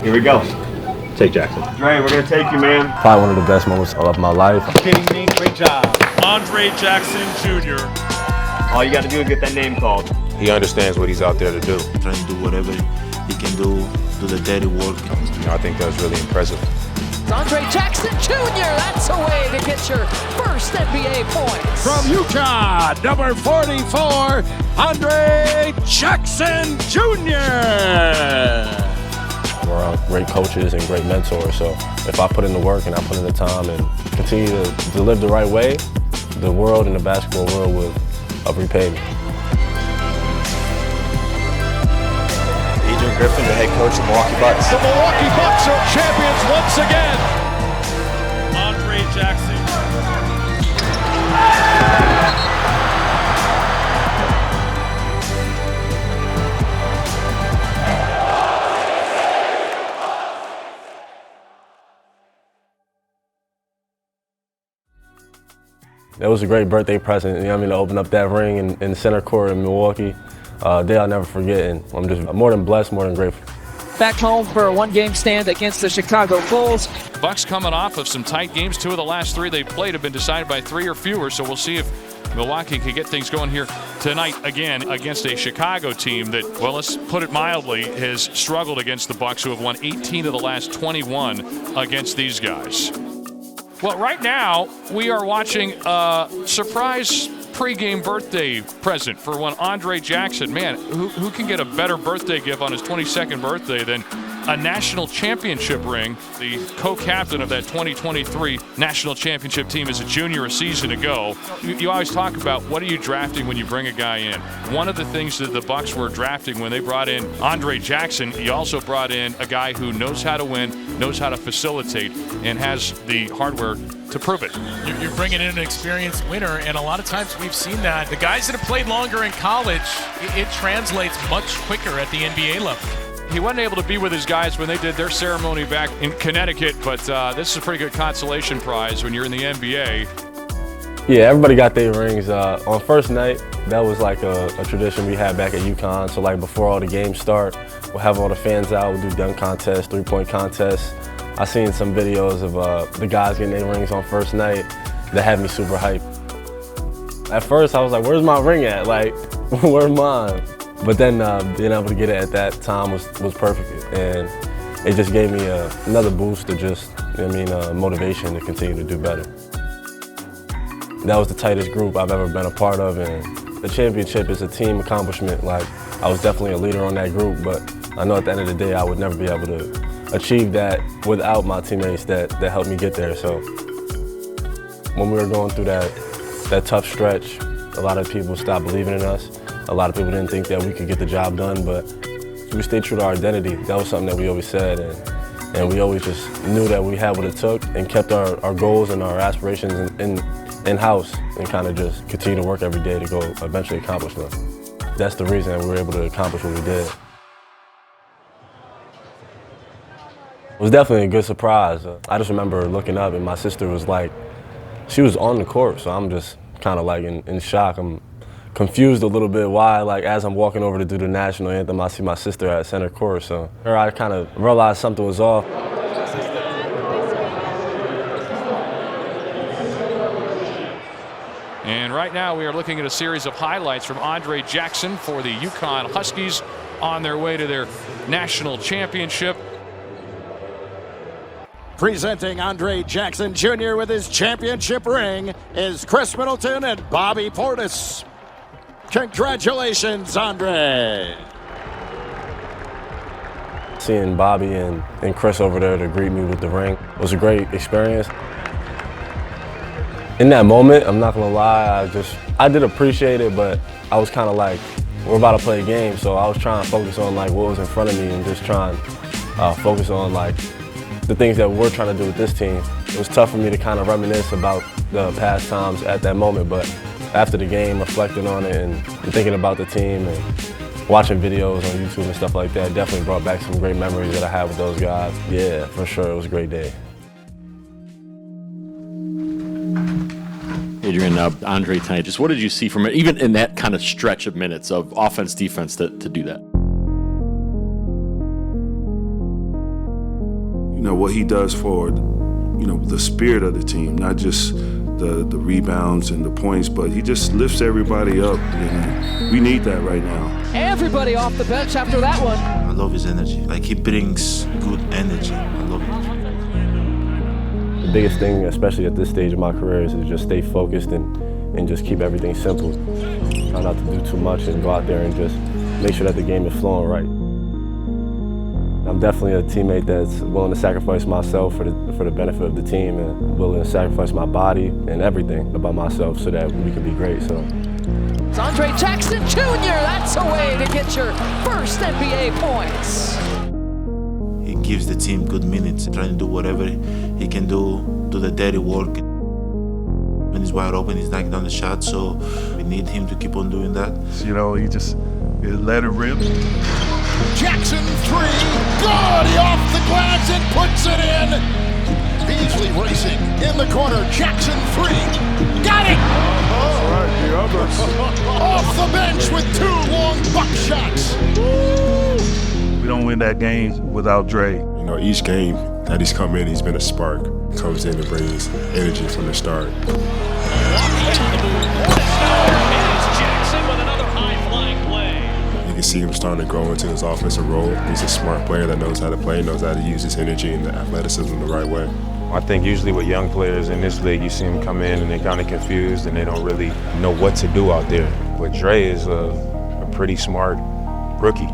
Here we go. Take Jackson. Dre, we're going to take you, man. Probably one of the best moments of my life. Kidding me? Great job. Andre Jackson Jr. All you got to do is get that name called. He understands what he's out there to do. Trying to do whatever he can do the dirty work. I think that's really impressive. Andre Jackson Jr., that's a way to get your first NBA points. From Utah, number 44, Andre Jackson Jr. We're around great coaches and great mentors, so if I put in the work and I put in the time and continue to live the right way, the world and the basketball world will repay me. Griffin, the head coach of the Milwaukee Bucks. The Milwaukee Bucks are champions once again. Andre Jackson. It was a great birthday present, you know what I mean, to open up that ring in the center court in Milwaukee. Day I'll never forget, and I'm just more than blessed, more than grateful. Back home for a one-game stand against the Chicago Bulls. Bucks coming off of some tight games. 2 of the last 3 they've played have been decided by 3 or fewer, so we'll see if Milwaukee can get things going here tonight again against a Chicago team that, well, let's put it mildly, has struggled against the Bucks, who have won 18 of the last 21 against these guys. Well, right now we are watching a surprise pregame birthday present for one Andre Jackson. Man, who can get a better birthday gift on his 22nd birthday than a national championship ring? The co-captain of that 2023 national championship team as a junior a season ago. You always talk about, what are you drafting when you bring a guy in? One of the things that the Bucks were drafting when they brought in Andre Jackson, you also brought in a guy who knows how to win, knows how to facilitate, and has the hardware to prove it. You're bringing in an experienced winner, and a lot of times we've seen that. The guys that have played longer in college, it translates much quicker at the NBA level. He wasn't able to be with his guys when they did their ceremony back in Connecticut, but this is a pretty good consolation prize when you're in the NBA. Yeah, everybody got their rings. On first night, that was like a tradition we had back at UConn. So like before all the games start, we'll have all the fans out, we'll do dunk contests, 3-point contests. I seen some videos of the guys getting their rings on first night that had me super hyped. At first, I was like, where's my ring at? Like, where's mine? But then being able to get it at that time was perfect. And it just gave me another boost of just, you know what I mean, motivation to continue to do better. That was the tightest group I've ever been a part of, and the championship is a team accomplishment. Like, I was definitely a leader on that group, but I know at the end of the day I would never be able to achieve that without my teammates that helped me get there. So when we were going through that tough stretch, a lot of people stopped believing in us. A lot of people didn't think that we could get the job done, but we stayed true to our identity. That was something that we always said, and we always just knew that we had what it took and kept our goals and our aspirations in-house and kind of just continue to work every day to go eventually accomplish them. That's the reason we were able to accomplish what we did. It was definitely a good surprise. I just remember looking up and my sister was like, she was on the court, so I'm just kind of like in shock. I'm confused a little bit why, like, as I'm walking over to do the national anthem, I see my sister at center court, so I kind of realized something was off. And right now we are looking at a series of highlights from Andre Jackson for the UConn Huskies on their way to their national championship. Presenting Andre Jackson Jr. with his championship ring is Chris Middleton and Bobby Portis. Congratulations, Andre. Seeing Bobby and Chris over there to greet me with the ring was a great experience. In that moment, I'm not gonna lie, I did appreciate it, but I was kind of like, we're about to play a game, so I was trying to focus on like what was in front of me and just trying to focus on like the things that we're trying to do with this team. It was tough for me to kind of reminisce about the past times at that moment, but after the game, reflecting on it and thinking about the team and watching videos on YouTube and stuff like that definitely brought back some great memories that I had with those guys. Yeah, for sure, it was a great day. Adrian, Andre tonight, just what did you see from it, even in that kind of stretch of minutes of offense, defense to do that? what he does for, the spirit of the team, not just the rebounds and the points, but he just lifts everybody up, and we need that right now. Everybody off the bench after that one. I love his energy. Like, he brings good energy. I love it. The biggest thing, especially at this stage of my career, is to just stay focused and just keep everything simple. Try not to do too much and go out there and just make sure that the game is flowing right. I'm definitely a teammate that's willing to sacrifice myself for the benefit of the team, and willing to sacrifice my body and everything about myself so that we can be great. So. It's Andre Jackson Jr. That's a way to get your first NBA points. He gives the team good minutes, trying to do whatever he can do the dirty work. When he's wide open, he's knocking down the shot, so we need him to keep on doing that. He just let it rip. Jackson 3, good! He off the glass and puts it in. Beasley racing in the corner. Jackson 3, got it! All right, the others. Off the bench with 2 long buck shots. We don't win that game without Dre. Each game that he's come in, he's been a spark. Comes in and brings energy from the start. You can see him starting to grow into his offensive role. He's a smart player that knows how to play, knows how to use his energy and the athleticism the right way. I think usually with young players in this league, you see them come in and they're kind of confused and they don't really know what to do out there. But Dre is a pretty smart rookie.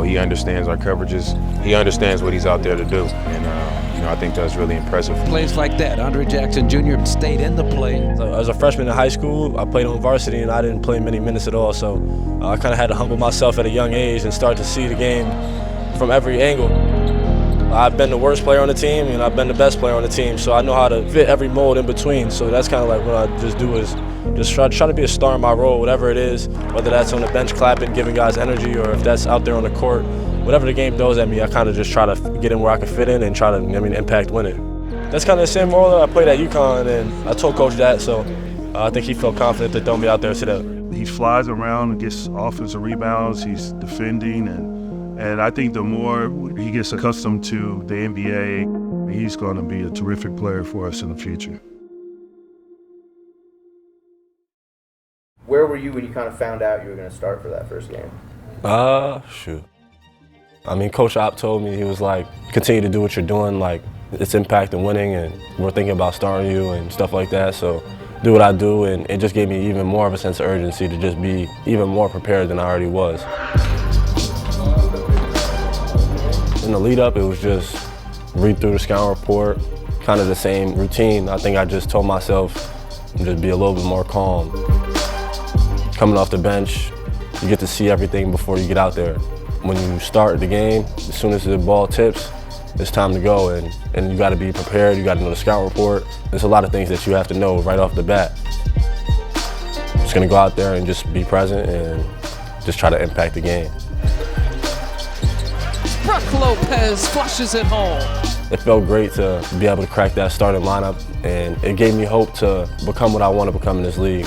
He understands our coverages. He understands what he's out there to do. And I think that's really impressive. Plays like that, Andre Jackson Jr. stayed in the play. So, as a freshman in high school, I played on varsity and I didn't play many minutes at all. So I kind of had to humble myself at a young age and start to see the game from every angle. I've been the worst player on the team and I've been the best player on the team, so I know how to fit every mold in between. So that's kind of like what I just do is just try to be a star in my role, whatever it is, whether that's on the bench clapping, giving guys energy, or if that's out there on the court. Whatever the game throws at me, I kind of just try to get in where I can fit in and try to, impact winning. That's kind of the same role that I played at UConn, and I told Coach that, so I think he felt confident to throw me out there today. He flies around and gets offensive rebounds. He's defending, and I think the more he gets accustomed to the NBA, he's going to be a terrific player for us in the future. Where were you when you kind of found out you were going to start for that first game? Shoot. Coach Opp told me, he was like, continue to do what you're doing, like, it's impact and winning, and we're thinking about starting you and stuff like that, so do what I do, and it just gave me even more of a sense of urgency to just be even more prepared than I already was. In the lead up, it was just read through the scouting report, kind of the same routine. I think I just told myself just be a little bit more calm. Coming off the bench, you get to see everything before you get out there. When you start the game, as soon as the ball tips, it's time to go, and you got to be prepared. You got to know the scout report. There's a lot of things that you have to know right off the bat. Just gonna go out there and just be present and just try to impact the game. Brook Lopez flushes it home. It felt great to be able to crack that starting lineup, and it gave me hope to become what I want to become in this league.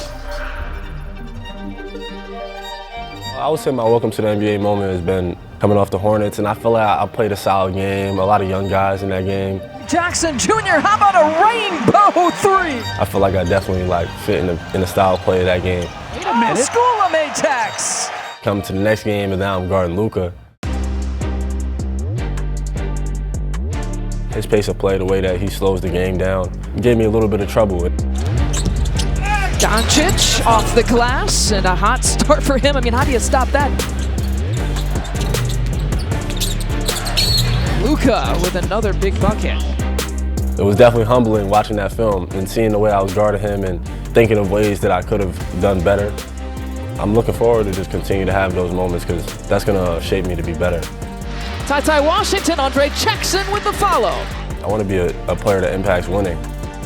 I would say my welcome to the NBA moment has been coming off the Hornets, and I feel like I played a solid game, a lot of young guys in that game. Jackson Jr., how about a rainbow 3? I feel like I definitely fit in the style of play of that game. Wait a minute. School of Matex. Coming to the next game, and now I'm guarding Luka. His pace of play, the way that he slows the game down, gave me a little bit of trouble. Doncic off the glass, and a hot start for him. How do you stop that? Luka with another big bucket. It was definitely humbling watching that film and seeing the way I was guarding him and thinking of ways that I could have done better. I'm looking forward to just continue to have those moments because that's going to shape me to be better. Ty Washington, Andre Jackson with the follow. I want to be a player that impacts winning.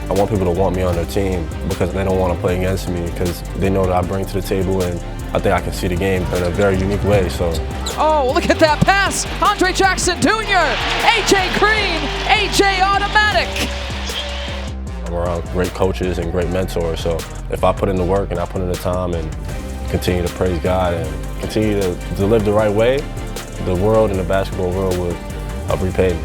I want people to want me on their team because they don't want to play against me because they know that I bring to the table, and I think I can see the game in a very unique way. So. Oh, look at that pass. Andre Jackson Jr., A.J. Green, A.J. automatic. I'm around great coaches and great mentors, so if I put in the work and I put in the time and continue to praise God and continue to live the right way, the world and the basketball world will repay me.